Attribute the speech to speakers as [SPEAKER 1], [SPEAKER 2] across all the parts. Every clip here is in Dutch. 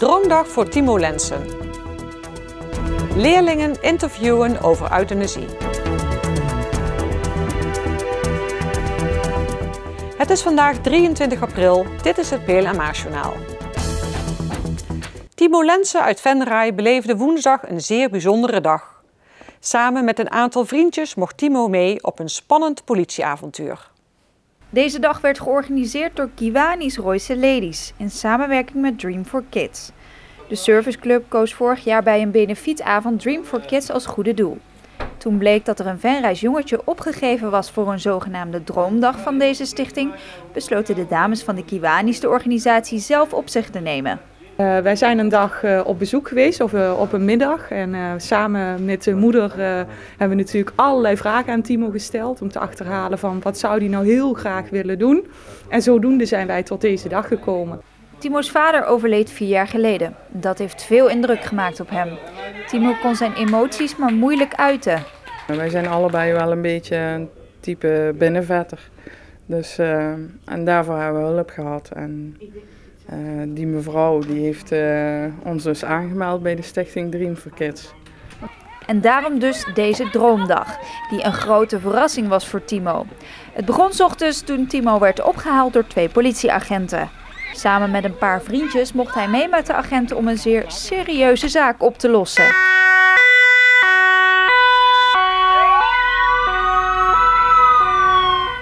[SPEAKER 1] Droomdag voor Timo Lensen. Leerlingen interviewen over euthanasie. Het is vandaag 23 april, dit is het PLMA-journaal. Timo Lensen uit Venray beleefde woensdag een zeer bijzondere dag. Samen met een aantal vriendjes mocht Timo mee op een spannend politieavontuur.
[SPEAKER 2] Deze dag werd georganiseerd door Kiwanis Royse Ladies in samenwerking met Dream for Kids. De serviceclub koos vorig jaar bij een benefietavond Dream for Kids als goede doel. Toen bleek dat er een Venrays jongetje opgegeven was voor een zogenaamde droomdag van deze stichting, besloten de dames van de Kiwanis de organisatie zelf op zich te nemen.
[SPEAKER 3] Wij zijn een dag op bezoek geweest, of op een middag. En samen met de moeder hebben we natuurlijk allerlei vragen aan Timo gesteld. Om te achterhalen van wat zou hij nou heel graag willen doen. En zodoende zijn wij tot deze dag gekomen.
[SPEAKER 2] Timo's vader overleed 4 jaar geleden. Dat heeft veel indruk gemaakt op hem. Timo kon zijn emoties maar moeilijk uiten.
[SPEAKER 4] Wij zijn allebei wel een beetje een type binnenvetter. Dus, en daarvoor hebben we hulp gehad. En die mevrouw die heeft ons dus aangemeld bij de stichting Dream for Kids.
[SPEAKER 2] En daarom dus deze droomdag, die een grote verrassing was voor Timo. Het begon 's ochtends toen Timo werd opgehaald door 2 politieagenten. Samen met een paar vriendjes mocht hij mee met de agenten om een zeer serieuze zaak op te lossen.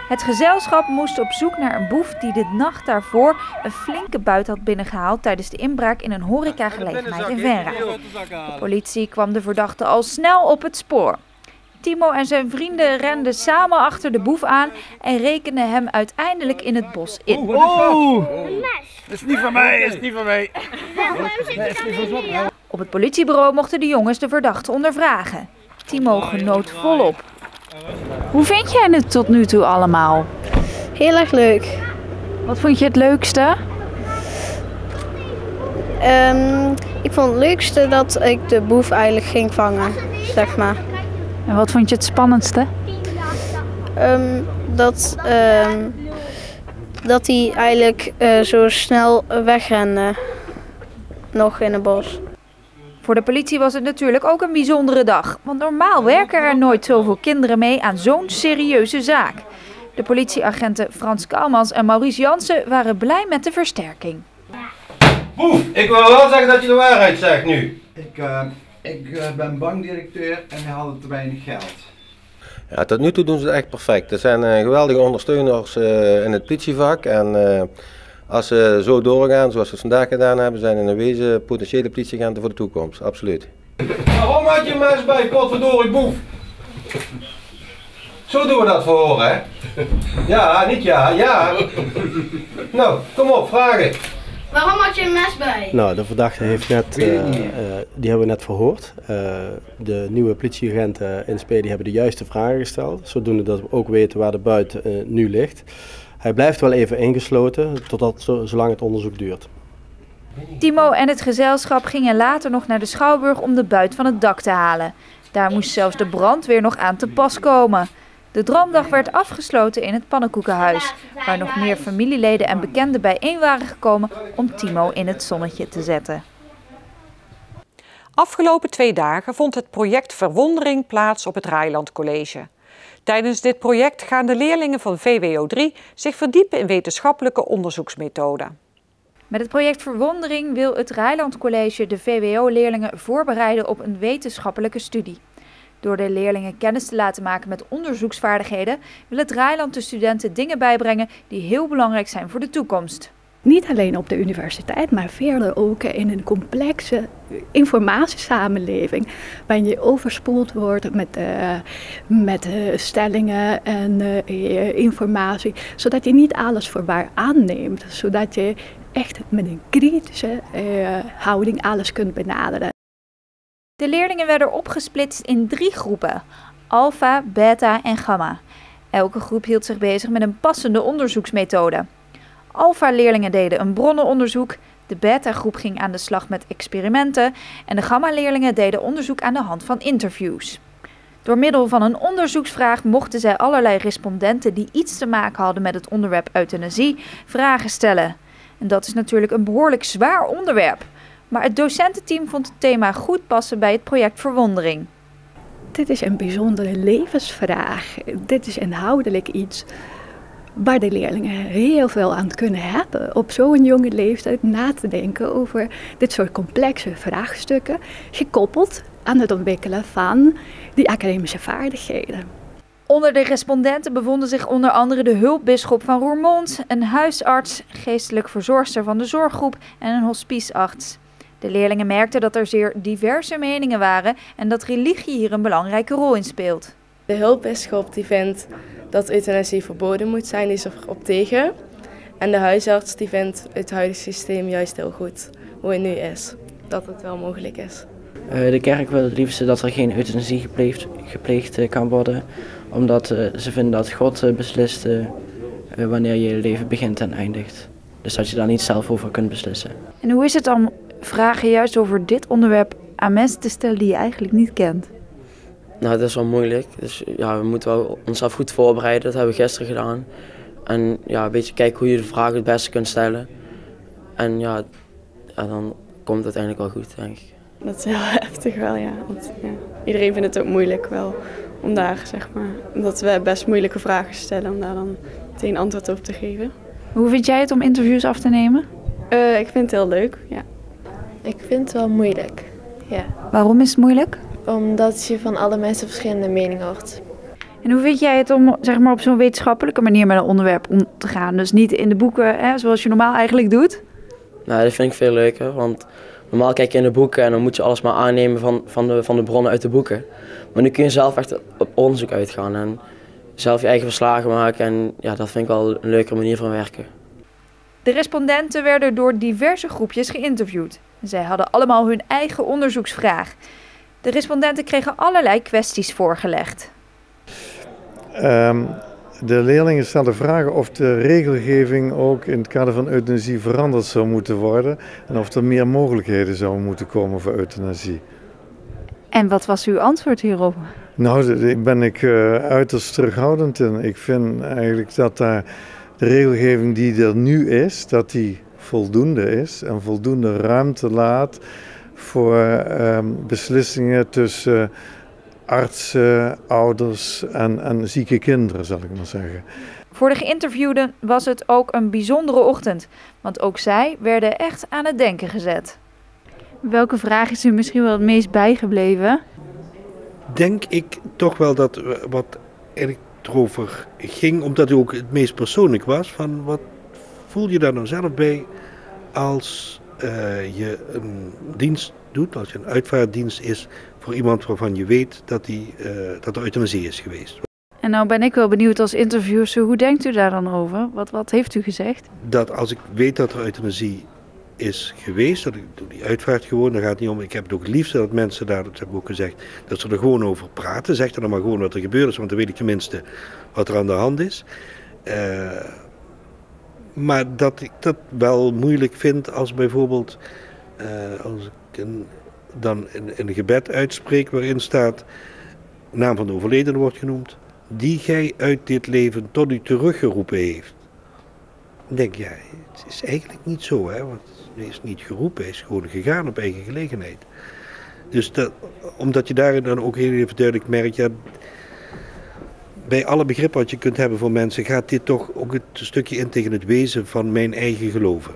[SPEAKER 2] Het gezelschap moest op zoek naar een boef die de nacht daarvoor een flinke buit had binnengehaald tijdens de inbraak in een horecagelegenheid in Venray. De politie kwam de verdachte al snel op het spoor. Timo en zijn vrienden renden samen achter de boef aan en rekenden hem uiteindelijk in het bos in.
[SPEAKER 5] Dat is niet van mij, dat is niet van mij.
[SPEAKER 2] Op het politiebureau mochten de jongens de verdachte ondervragen. Timo genoot volop. Hoe vind jij het tot nu toe allemaal?
[SPEAKER 6] Heel erg leuk.
[SPEAKER 2] Wat vond je het leukste?
[SPEAKER 6] Ik vond het leukste dat ik de boef eigenlijk ging vangen, zeg maar.
[SPEAKER 2] En wat vond je het spannendste?
[SPEAKER 6] Dat hij eigenlijk zo snel wegrende, nog in het bos.
[SPEAKER 2] Voor de politie was het natuurlijk ook een bijzondere dag, want normaal werken er nooit zoveel kinderen mee aan zo'n serieuze zaak. De politieagenten Frans Kalmans en Maurice Jansen waren blij met de versterking.
[SPEAKER 5] Boef, ik wil wel zeggen dat je de waarheid zegt nu. Ik ben bankdirecteur en we hadden te weinig geld.
[SPEAKER 7] Ja, tot nu toe doen ze het echt perfect. Er zijn geweldige ondersteuners in het politievak en als ze zo doorgaan zoals ze het vandaag gedaan hebben, zijn in wezen potentiële politieagenten voor de toekomst, absoluut.
[SPEAKER 5] Waarom had je mes bij, potverdorie boef? Zo doen we dat voor horen, hè? Ja, niet ja, ja. Nou, kom op, vragen.
[SPEAKER 6] Waarom had je een mes bij?
[SPEAKER 8] Nou, de verdachte heeft net, die hebben we net verhoord. De nieuwe politieagenten in SP die hebben de juiste vragen gesteld, zodoende dat we ook weten waar de buit nu ligt. Hij blijft wel even ingesloten, zolang het onderzoek duurt.
[SPEAKER 2] Timo en het gezelschap gingen later nog naar de Schouwburg om de buit van het dak te halen. Daar moest zelfs de brandweer nog aan te pas komen. De droomdag werd afgesloten in het pannenkoekenhuis, waar nog meer familieleden en bekenden bijeen waren gekomen om Timo in het zonnetje te zetten.
[SPEAKER 1] Afgelopen 2 dagen vond het project Verwondering plaats op het Raailand College. Tijdens dit project gaan de leerlingen van VWO 3 zich verdiepen in wetenschappelijke onderzoeksmethoden.
[SPEAKER 2] Met het project Verwondering wil het Raailand College de VWO-leerlingen voorbereiden op een wetenschappelijke studie. Door de leerlingen kennis te laten maken met onderzoeksvaardigheden wil het Raailand de studenten dingen bijbrengen die heel belangrijk zijn voor de toekomst.
[SPEAKER 9] Niet alleen op de universiteit, maar verder ook in een complexe informatiesamenleving. Waarin je overspoeld wordt met stellingen en informatie. Zodat je niet alles voor waar aanneemt. Zodat je echt met een kritische houding alles kunt benaderen.
[SPEAKER 2] De leerlingen werden opgesplitst in 3 groepen: alfa, beta en gamma. Elke groep hield zich bezig met een passende onderzoeksmethode. Alfa-leerlingen deden een bronnenonderzoek, de beta-groep ging aan de slag met experimenten en de gamma-leerlingen deden onderzoek aan de hand van interviews. Door middel van een onderzoeksvraag mochten zij allerlei respondenten die iets te maken hadden met het onderwerp euthanasie vragen stellen. En dat is natuurlijk een behoorlijk zwaar onderwerp. Maar het docententeam vond het thema goed passen bij het project Verwondering.
[SPEAKER 9] Dit is een bijzondere levensvraag. Dit is inhoudelijk iets waar de leerlingen heel veel aan kunnen hebben. Op zo'n jonge leeftijd na te denken over dit soort complexe vraagstukken, gekoppeld aan het ontwikkelen van die academische vaardigheden.
[SPEAKER 2] Onder de respondenten bevonden zich onder andere de hulpbisschop van Roermond, een huisarts, geestelijk verzorgster van de zorggroep en een hospicearts. De leerlingen merkten dat er zeer diverse meningen waren en dat religie hier een belangrijke rol in speelt.
[SPEAKER 10] De hulpbisschop die vindt dat euthanasie verboden moet zijn, die is erop tegen. En de huisarts die vindt het huidige systeem juist heel goed, hoe het nu is, dat het wel mogelijk is.
[SPEAKER 11] De kerk wil het liefst dat er geen euthanasie gepleegd kan worden, omdat ze vinden dat God beslist wanneer je leven begint en eindigt. Dus dat je daar niet zelf over kunt beslissen.
[SPEAKER 2] En hoe is het dan vragen juist over dit onderwerp aan mensen te stellen die je eigenlijk niet kent?
[SPEAKER 11] Nou, dat is wel moeilijk. Dus ja, we moeten wel onszelf goed voorbereiden. Dat hebben we gisteren gedaan. En ja, een beetje kijken hoe je de vraag het beste kunt stellen. En ja, dan komt het uiteindelijk wel goed, denk ik.
[SPEAKER 10] Dat is heel heftig wel, ja. Want ja, iedereen vindt het ook moeilijk wel om daar, zeg maar, omdat we best moeilijke vragen stellen om daar dan meteen antwoord op te geven.
[SPEAKER 2] Hoe vind jij het om interviews af te nemen?
[SPEAKER 10] Ik vind het heel leuk, ja.
[SPEAKER 12] Ik vind het wel moeilijk, ja.
[SPEAKER 2] Waarom is het moeilijk?
[SPEAKER 12] Omdat je van alle mensen verschillende meningen hoort.
[SPEAKER 2] En hoe vind jij het om, zeg maar, op zo'n wetenschappelijke manier met een onderwerp om te gaan? Dus niet in de boeken, zoals je normaal eigenlijk doet?
[SPEAKER 11] Nou, dat vind ik veel leuker, want normaal kijk je in de boeken en dan moet je alles maar aannemen van de bronnen uit de boeken. Maar nu kun je zelf echt op onderzoek uitgaan en zelf je eigen verslagen maken. En ja, dat vind ik wel een leukere manier van werken.
[SPEAKER 2] De respondenten werden door diverse groepjes geïnterviewd. Zij hadden allemaal hun eigen onderzoeksvraag. De respondenten kregen allerlei kwesties voorgelegd.
[SPEAKER 13] De leerlingen stelden vragen of de regelgeving ook in het kader van euthanasie veranderd zou moeten worden. En of er meer mogelijkheden zouden moeten komen voor euthanasie.
[SPEAKER 2] En wat was uw antwoord hierop?
[SPEAKER 13] Nou, daar ben ik uiterst terughoudend in. Ik vind eigenlijk dat daar de regelgeving die er nu is, dat die voldoende is. En voldoende ruimte laat voor beslissingen tussen artsen, ouders en zieke kinderen, zal ik maar zeggen.
[SPEAKER 2] Voor de geïnterviewden was het ook een bijzondere ochtend, want ook zij werden echt aan het denken gezet. Welke vraag is u misschien wel het meest bijgebleven?
[SPEAKER 14] Denk ik toch wel dat wat eigenlijk erover ging, omdat het ook het meest persoonlijk was, van wat voel je daar nou zelf bij als je een dienst doet, als je een uitvaartdienst is voor iemand waarvan je weet dat er euthanasie is geweest.
[SPEAKER 2] En nou ben ik wel benieuwd als interviewster, hoe denkt u daar dan over? Wat heeft u gezegd?
[SPEAKER 14] Dat als ik weet dat er euthanasie is geweest, dat ik doe die uitvaart gewoon, daar gaat het niet om. Ik heb het ook het liefst dat mensen daar, dat heb ik ook gezegd, dat ze er gewoon over praten. Zeg dan maar gewoon wat er gebeurd is, want dan weet ik tenminste wat er aan de hand is. Maar dat ik dat wel moeilijk vind als bijvoorbeeld, als ik dan een gebed uitspreek waarin staat, naam van de overledene wordt genoemd, die gij uit dit leven tot u teruggeroepen heeft. Dan denk je, ja, het is eigenlijk niet zo, hè, want hij is niet geroepen, hij is gewoon gegaan op eigen gelegenheid. Dus omdat je daarin dan ook heel even duidelijk merkt, ja, bij alle begrippen wat je kunt hebben voor mensen, gaat dit toch ook een stukje in tegen het wezen van mijn eigen geloven.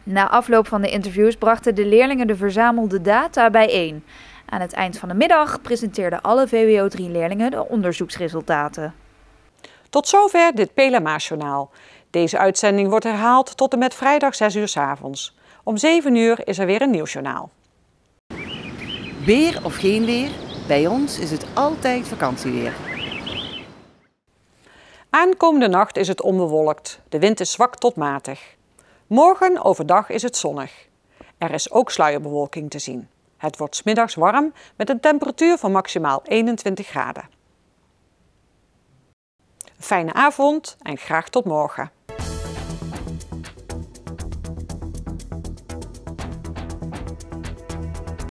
[SPEAKER 2] Na afloop van de interviews brachten de leerlingen de verzamelde data bijeen. Aan het eind van de middag presenteerden alle VWO 3-leerlingen de onderzoeksresultaten.
[SPEAKER 1] Tot zover dit PLMA-journaal. Deze uitzending wordt herhaald tot en met vrijdag 6 uur 's avonds. Om 7 uur is er weer een nieuwsjournaal.
[SPEAKER 15] Weer of geen weer, bij ons is het altijd vakantieweer.
[SPEAKER 1] Aankomende nacht is het onbewolkt. De wind is zwak tot matig. Morgen overdag is het zonnig. Er is ook sluierbewolking te zien. Het wordt 's middags warm met een temperatuur van maximaal 21 graden. Fijne avond en graag tot morgen.